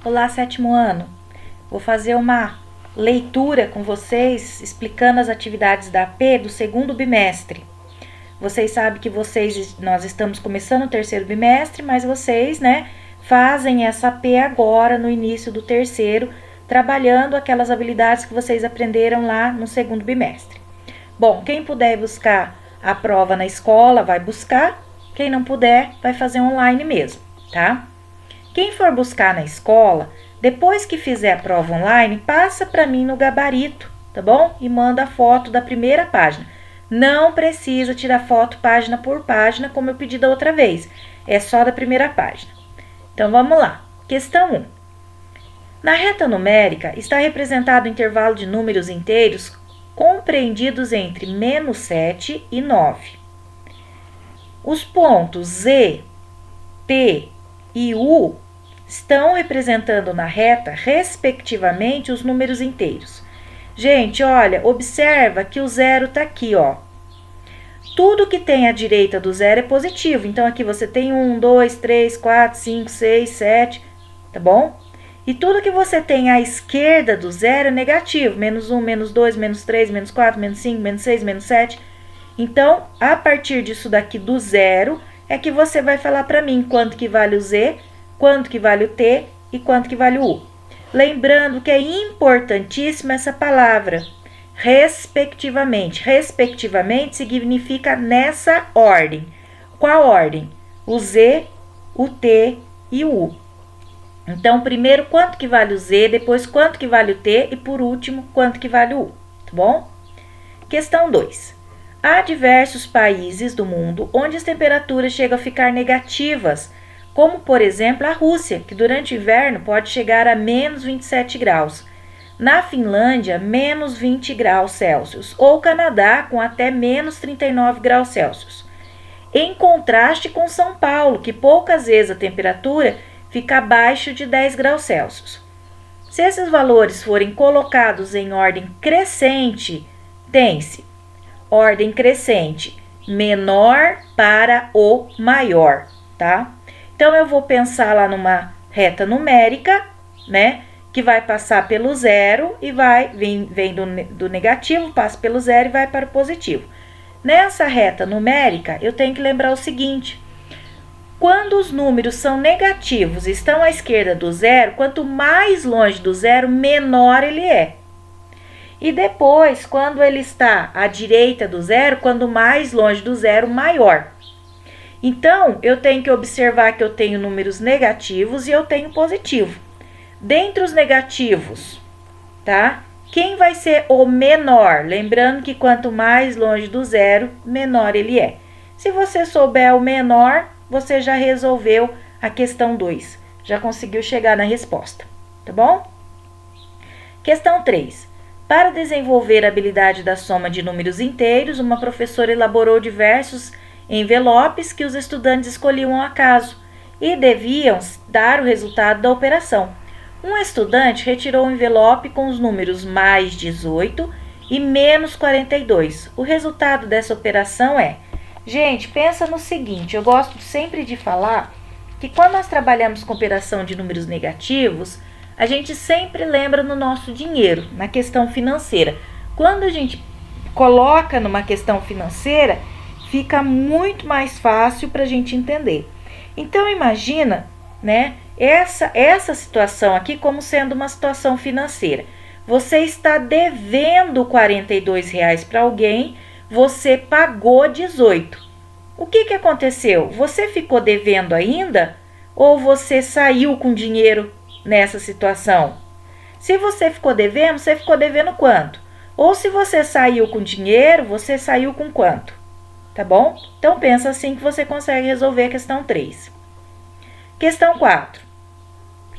Olá, sétimo ano. Vou fazer uma leitura com vocês, explicando as atividades da AP do segundo bimestre. Vocês sabem que nós estamos começando o terceiro bimestre, mas vocês, fazem essa AP agora, no início do terceiro, trabalhando aquelas habilidades que vocês aprenderam lá no segundo bimestre. Bom, quem puder buscar a prova na escola, vai buscar. Quem não puder, vai fazer online mesmo, tá? Quem for buscar na escola, depois que fizer a prova online, passa para mim no gabarito, tá bom? E manda a foto da primeira página. Não precisa tirar foto página por página, como eu pedi da outra vez. É só da primeira página. Então, vamos lá. Questão 1. Na reta numérica, está representado o intervalo de números inteiros compreendidos entre -7 e 9. Os pontos Z, P e U estão representando na reta, respectivamente, os números inteiros. Gente, olha, observa que o zero está aqui, ó. Tudo que tem à direita do zero é positivo. Então, aqui você tem 1, 2, 3, 4, 5, 6, 7, tá bom? E tudo que você tem à esquerda do zero é negativo. -1, -2, -3, -4, -5, -6, -7. Então, a partir disso daqui do zero, é que você vai falar para mim quanto que vale o Z, quanto que vale o T e quanto que vale o U. Lembrando que é importantíssima essa palavra, respectivamente. Respectivamente significa nessa ordem. Qual ordem? O Z, o T e o U. Então, primeiro, quanto que vale o Z, depois, quanto que vale o T e, por último, quanto que vale o U, tá bom? Questão 2. Há diversos países do mundo onde as temperaturas chegam a ficar negativas, como, por exemplo, a Rússia, que durante o inverno pode chegar a -27 graus. Na Finlândia, -20 graus Celsius, ou Canadá, com até -39 graus Celsius. Em contraste com São Paulo, que poucas vezes a temperatura fica abaixo de 10 graus Celsius. Se esses valores forem colocados em ordem crescente, tem-se ordem crescente, menor para o maior, tá? Então, eu vou pensar lá numa reta numérica, que vai passar pelo zero e vem do negativo, passa pelo zero e vai para o positivo. Nessa reta numérica, eu tenho que lembrar o seguinte: quando os números são negativos e estão à esquerda do zero, quanto mais longe do zero, menor ele é. E depois, quando ele está à direita do zero, quanto mais longe do zero, maior. Então, eu tenho que observar que eu tenho números negativos e eu tenho positivo. Dentre os negativos, tá? Quem vai ser o menor? Lembrando que quanto mais longe do zero, menor ele é. Se você souber o menor, você já resolveu a questão 2. Já conseguiu chegar na resposta, tá bom? Questão 3. Para desenvolver a habilidade da soma de números inteiros, uma professora elaborou diversos envelopes que os estudantes escolhiam ao acaso e deviam dar o resultado da operação. Um estudante retirou o envelope com os números mais 18 e menos 42. O resultado dessa operação é... Gente, pensa no seguinte, eu gosto sempre de falar que quando nós trabalhamos com operação de números negativos, a gente sempre lembra no nosso dinheiro, na questão financeira. Quando a gente coloca numa questão financeira, fica muito mais fácil para a gente entender. Então, imagina, essa situação aqui como sendo uma situação financeira. Você está devendo R$42 para alguém, você pagou 18. O que aconteceu? Você ficou devendo ainda ou você saiu com dinheiro nessa situação? Se você ficou devendo quanto? Ou se você saiu com dinheiro, você saiu com quanto? Tá bom? Então, pensa assim que você consegue resolver a questão 3. Questão 4.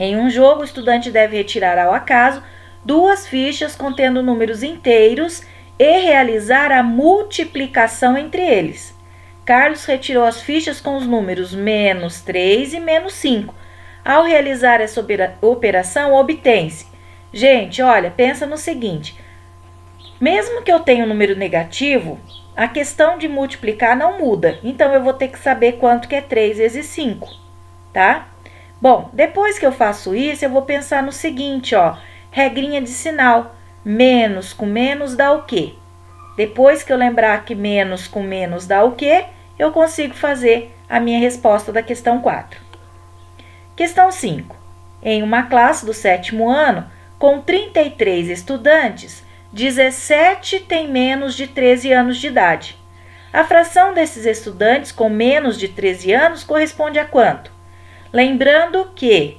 Em um jogo, o estudante deve retirar ao acaso 2 fichas contendo números inteiros e realizar a multiplicação entre eles. Carlos retirou as fichas com os números -3 e -5. Ao realizar essa operação, obtém-se. Gente, olha, pensa no seguinte. Mesmo que eu tenha um número negativo, a questão de multiplicar não muda. Então, eu vou ter que saber quanto que é 3 vezes 5, tá? Bom, depois que eu faço isso, eu vou pensar no seguinte, ó, regrinha de sinal. Menos com menos dá o quê? Depois que eu lembrar que menos com menos dá o quê, eu consigo fazer a minha resposta da questão 4. Questão 5. Em uma classe do 7º ano, com 33 estudantes, 17 têm menos de 13 anos de idade. A fração desses estudantes com menos de 13 anos corresponde a quanto? Lembrando que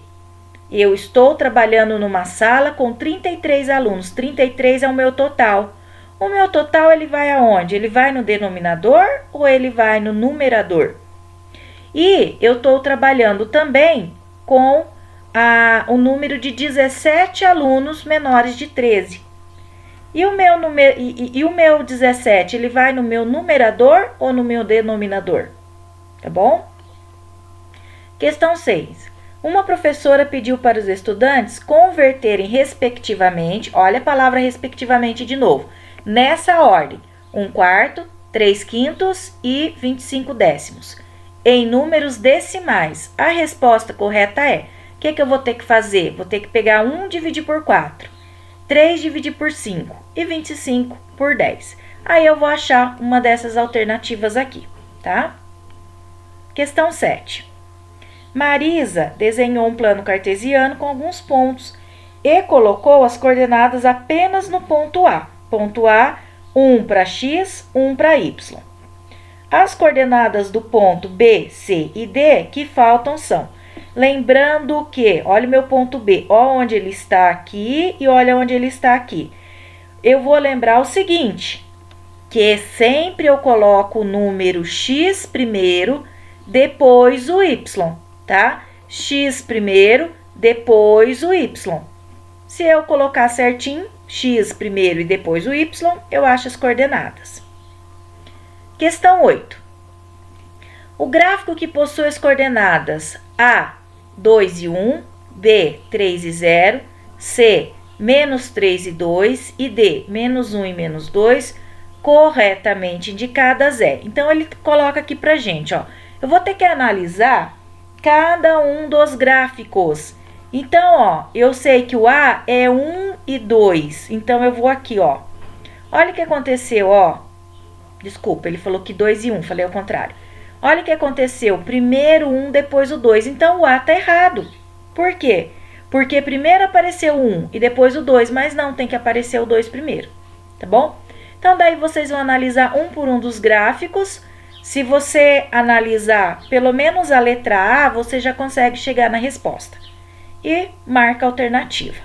eu estou trabalhando numa sala com 33 alunos, 33 é o meu total. O meu total ele vai aonde? Ele vai no denominador ou ele vai no numerador? E eu estou trabalhando também com o número de 17 alunos menores de 13. E o meu 17, ele vai no meu numerador ou no meu denominador? Tá bom? Questão 6. Uma professora pediu para os estudantes converterem respectivamente, olha a palavra respectivamente de novo, nessa ordem, 1/4, 3/5 e 25 décimos, em números decimais. A resposta correta é, o que eu vou ter que fazer? Vou ter que pegar 1 dividir por 4, 3 dividir por 5 e 25 por 10. Aí eu vou achar uma dessas alternativas aqui, tá? Questão 7. Marisa desenhou um plano cartesiano com alguns pontos e colocou as coordenadas apenas no ponto A. Ponto A, 1 para x, 1 para y. As coordenadas do ponto B, C e D que faltam são, lembrando que, olha o meu ponto B, olha onde ele está aqui e olha onde ele está aqui. Eu vou lembrar o seguinte, que sempre eu coloco o número x primeiro, depois o y. Tá? X primeiro, depois o y. Se eu colocar certinho, x primeiro e depois o y, eu acho as coordenadas. Questão 8. O gráfico que possui as coordenadas A, 2 e 1, B, 3 e 0, C, menos 3 e 2 e D, menos 1 e menos 2, corretamente indicadas é. Então, ele coloca aqui pra gente, ó. Eu vou ter que analisar cada um dos gráficos. Então, ó, eu sei que o A é 1 e 2. Então, eu vou aqui, ó. Olha o que aconteceu, ó. Desculpa, ele falou que 2 e 1, falei ao contrário. Olha o que aconteceu, primeiro 1, depois o 2. Então, o A tá errado. Por quê? Porque primeiro apareceu o 1 e depois o 2, mas não, tem que aparecer o 2 primeiro, tá bom? Então, daí vocês vão analisar um por um dos gráficos. Se você analisar pelo menos a letra A, você já consegue chegar na resposta. E marca a alternativa.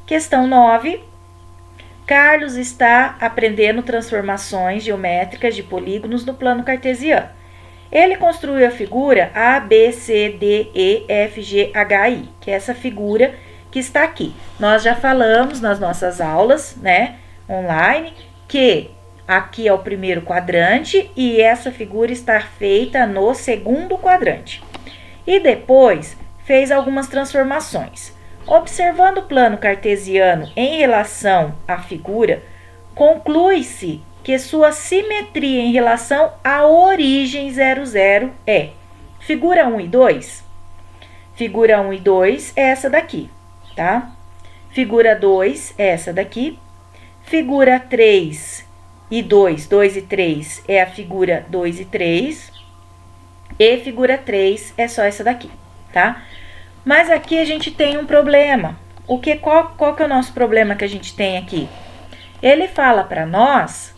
Questão 9. Carlos está aprendendo transformações geométricas de polígonos no plano cartesiano. Ele construiu a figura A, B, C, D, E, F, G, H, I, que é essa figura que está aqui. Nós já falamos nas nossas aulas, né, online, que aqui é o primeiro quadrante e essa figura está feita no segundo quadrante. E depois fez algumas transformações. Observando o plano cartesiano em relação à figura, conclui-se que sua simetria em relação à origem 00 é figura 1 e 2. Figura 1 e 2 é essa daqui, tá? Figura 2 é essa daqui. Figura 3 e 2, 2 e 3 é a figura 2 e 3. E figura 3 é só essa daqui, tá? Mas aqui a gente tem um problema. Qual que é o nosso problema que a gente tem aqui? Ele fala para nós,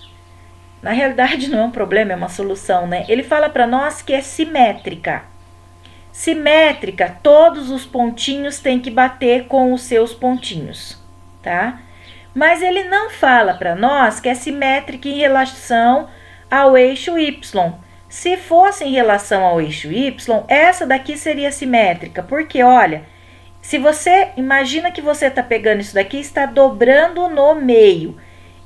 na realidade não é um problema, é uma solução, né? Ele fala para nós que é simétrica. Simétrica, todos os pontinhos têm que bater com os seus pontinhos, tá? Mas ele não fala para nós que é simétrica em relação ao eixo Y. Se fosse em relação ao eixo Y, essa daqui seria simétrica, porque olha, se você imagina que você está pegando isso daqui e está dobrando no meio,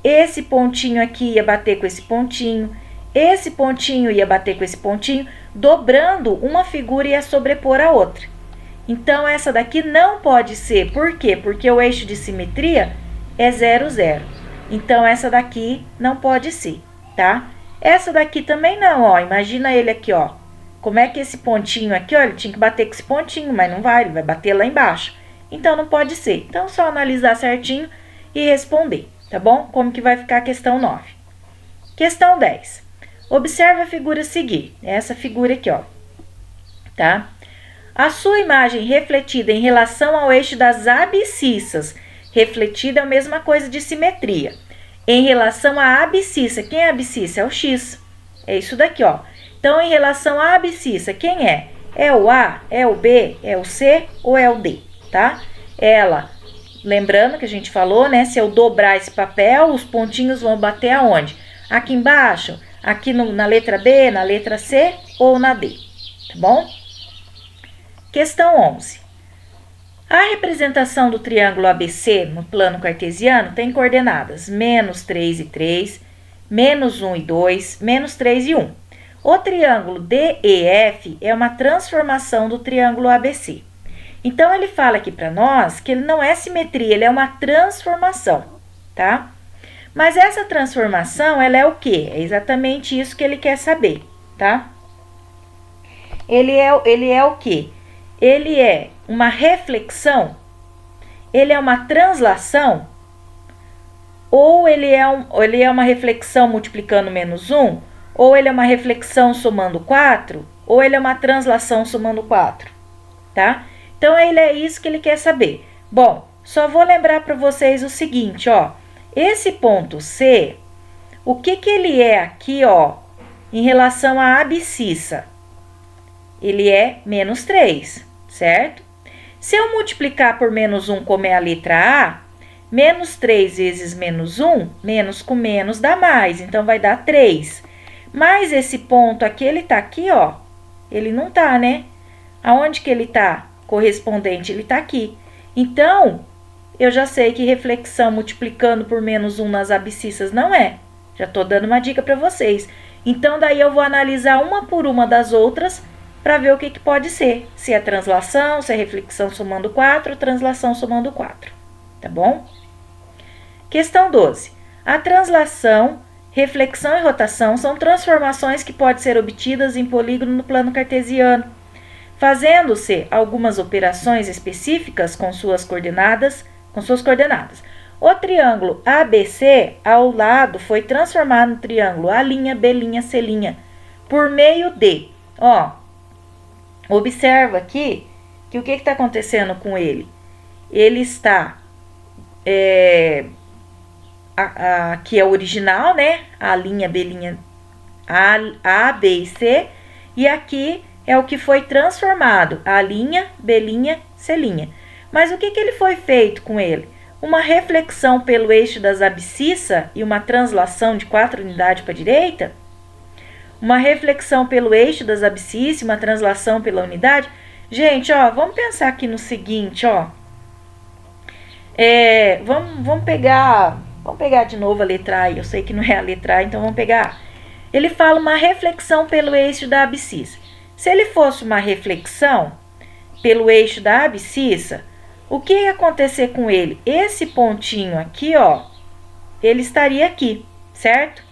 esse pontinho aqui ia bater com esse pontinho, esse pontinho ia bater com esse pontinho, dobrando, uma figura ia sobrepor a outra. Então, essa daqui não pode ser, por quê? Porque o eixo de simetria é 0, 0. Então, essa daqui não pode ser, tá? Essa daqui também não, ó. Imagina ele aqui, ó. como é que esse pontinho aqui, ó, ele tinha que bater com esse pontinho, mas não vai, ele vai bater lá embaixo. Então, não pode ser. Então, só analisar certinho e responder, tá bom? Como que vai ficar a questão 9. Questão 10. Observe a figura a seguir. Essa figura aqui, ó. Tá? A sua imagem refletida em relação ao eixo das abscissas. Refletida é a mesma coisa de simetria. Em relação à abscissa. Quem é a abscissa? É o X. É isso daqui, ó. Então, em relação à abscissa, quem é? É o A, é o B, é o C ou é o D, tá? Ela, lembrando que a gente falou, né? Se eu dobrar esse papel, os pontinhos vão bater aonde? Aqui embaixo, aqui na letra B, na letra C ou na D, tá bom? Questão 11. A representação do triângulo ABC no plano cartesiano tem coordenadas menos 3 e 3, menos 1 e 2, menos 3 e 1. O triângulo DEF é uma transformação do triângulo ABC. Então, ele fala aqui para nós que ele não é simetria, ele é uma transformação, tá? Mas essa transformação, ela é o quê? É exatamente isso que ele quer saber, tá? Ele é o quê? Ele é uma reflexão? Ele é uma translação? Ou ele é uma reflexão multiplicando menos 1? Ou ele é uma reflexão somando 4, ou ele é uma translação somando 4, tá? Então, ele é isso que ele quer saber. Bom, só vou lembrar para vocês o seguinte, ó. Esse ponto C, o que ele é aqui, ó, em relação à abscissa? Ele é menos 3, certo? Se eu multiplicar por menos 1, como é a letra A, menos 3 vezes menos 1, menos com menos dá mais, então vai dar 3. Mas esse ponto aqui, ele tá aqui, ó. Ele não tá, né? Aonde que ele tá? Correspondente, ele tá aqui. Então, eu já sei que reflexão multiplicando por menos 1 nas abscissas não é. Já tô dando uma dica para vocês. Então, daí eu vou analisar uma por uma das outras para ver o que pode ser. Se é translação, se é reflexão somando 4, translação somando 4. Tá bom? Questão 12. A translação, reflexão e rotação são transformações que podem ser obtidas em polígono no plano cartesiano, fazendo-se algumas operações específicas com suas coordenadas. O triângulo ABC ao lado foi transformado no triângulo A', B', C', por meio de, ó, observa aqui que o que está acontecendo com ele? Ele está, aqui é o original, né? A', B', A, B e C, e aqui é o que foi transformado, A', B', C'. Mas o que ele foi feito com ele? Uma reflexão pelo eixo das abscissas e uma translação de 4 unidades para a direita? Uma reflexão pelo eixo das abscissas e uma translação pela unidade? Gente, ó, vamos pensar aqui no seguinte, ó. Vamos pegar de novo a letra A, eu sei que não é a letra A, então vamos pegar A. Ele fala uma reflexão pelo eixo da abscissa. Se ele fosse uma reflexão pelo eixo da abscissa, o que ia acontecer com ele? Esse pontinho aqui, ó, ele estaria aqui, certo?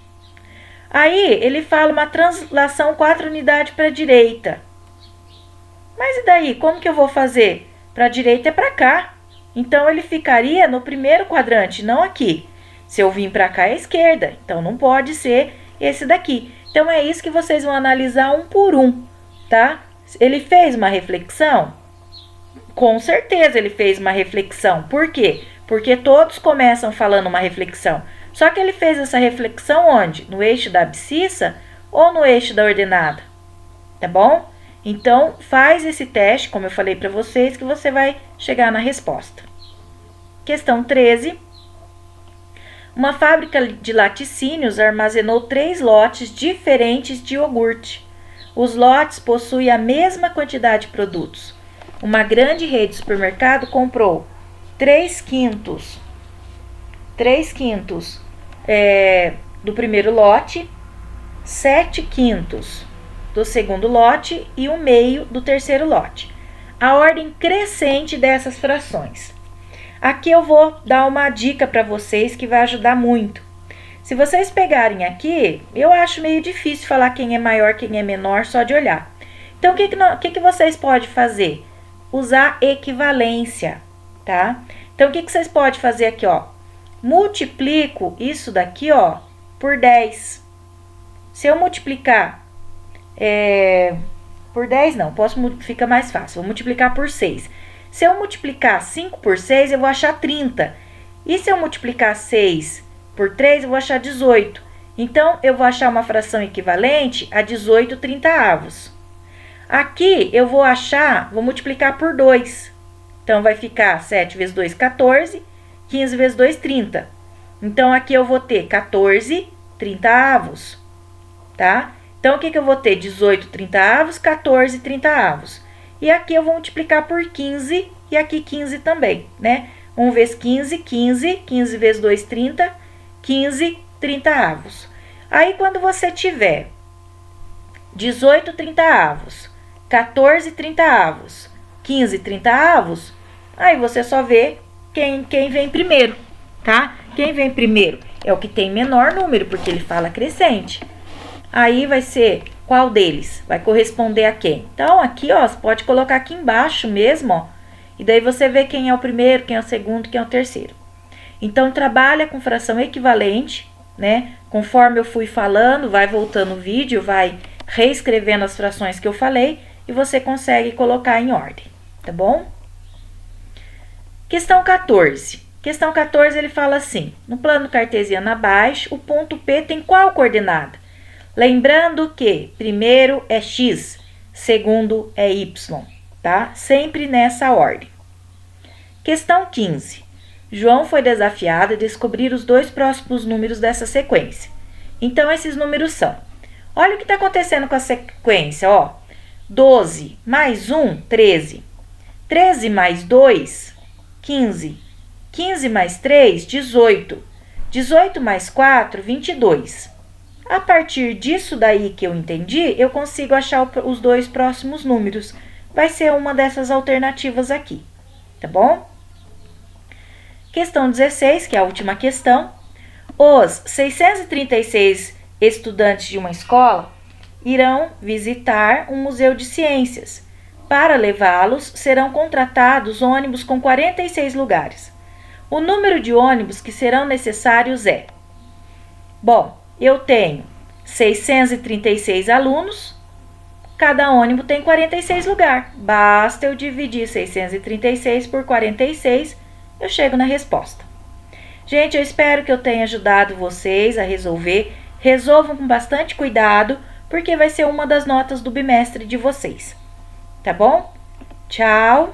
Aí, ele fala uma translação 4 unidades para a direita. Mas e daí? Como que eu vou fazer? Para a direita é para cá. Então, ele ficaria no primeiro quadrante, não aqui. Se eu vim para cá é a esquerda, então não pode ser esse daqui. Então, é isso que vocês vão analisar um por um, tá? Ele fez uma reflexão? Com certeza ele fez uma reflexão. Por quê? Porque todos começam falando uma reflexão. Só que ele fez essa reflexão onde? No eixo da abscissa ou no eixo da ordenada? Tá bom? Então, faz esse teste, como eu falei para vocês, que você vai chegar na resposta. Questão 13. Uma fábrica de laticínios armazenou 3 lotes diferentes de iogurte. Os lotes possuem a mesma quantidade de produtos. Uma grande rede de supermercado comprou 3 quintos do primeiro lote, 7 quintos do segundo lote e 1/2 do terceiro lote. A ordem crescente dessas frações. Aqui eu vou dar uma dica para vocês que vai ajudar muito. Se vocês pegarem aqui, eu acho meio difícil falar quem é maior, quem é menor, só de olhar. Então, o que vocês podem fazer? Usar equivalência, tá? Então, o que vocês podem fazer aqui, ó? Multiplico isso daqui, ó, por 10. Se eu multiplicar por 10, não, fica mais fácil. Vou multiplicar por 6. Se eu multiplicar 5 por 6, eu vou achar 30. E se eu multiplicar 6 por 3, eu vou achar 18. Então, eu vou achar uma fração equivalente a 18 trintaavos. Aqui, eu vou multiplicar por 2. Então, vai ficar 7 vezes 2, 14. 15 vezes 2, 30. Então, aqui eu vou ter 14 trintaavos, tá? Então, o que eu vou ter? 18 trintaavos, 14 trintaavos. E aqui eu vou multiplicar por 15 e aqui 15 também, né? 1 vezes 15, 15. 15 vezes 2, 30. 15 trintaavos. Aí, quando você tiver 18 trintaavos, 14 trintaavos, 15 trintaavos, aí você só vê quem vem primeiro, tá? Quem vem primeiro é o que tem menor número, porque ele fala crescente. Aí vai ser qual deles? Vai corresponder a quem? Então, aqui, ó, você pode colocar aqui embaixo mesmo, ó. E daí você vê quem é o primeiro, quem é o segundo, quem é o terceiro. Então, trabalha com fração equivalente, né? Conforme eu fui falando, vai voltando o vídeo, vai reescrevendo as frações que eu falei e você consegue colocar em ordem, tá bom? Questão 14. Questão 14, ele fala assim: no plano cartesiano abaixo, o ponto P tem qual coordenada? Lembrando que primeiro é x, segundo é y, tá? Sempre nessa ordem. Questão 15. João foi desafiado a descobrir os 2 próximos números dessa sequência. Então, esses números são... Olha o que está acontecendo com a sequência, ó. 12 mais 1, 13. 13 mais 2, 15. 15 mais 3, 18. 18 mais 4, 22. A partir disso daí que eu entendi, eu consigo achar os 2 próximos números. Vai ser uma dessas alternativas aqui, tá bom? Questão 16, que é a última questão. Os 636 estudantes de uma escola irão visitar um museu de ciências. Para levá-los, serão contratados ônibus com 46 lugares. O número de ônibus que serão necessários é... Bom, eu tenho 636 alunos, cada ônibus tem 46 lugares. Basta eu dividir 636 por 46, eu chego na resposta. Gente, eu espero que eu tenha ajudado vocês a resolver. Resolvam com bastante cuidado, porque vai ser uma das notas do bimestre de vocês. Tá bom? Tchau!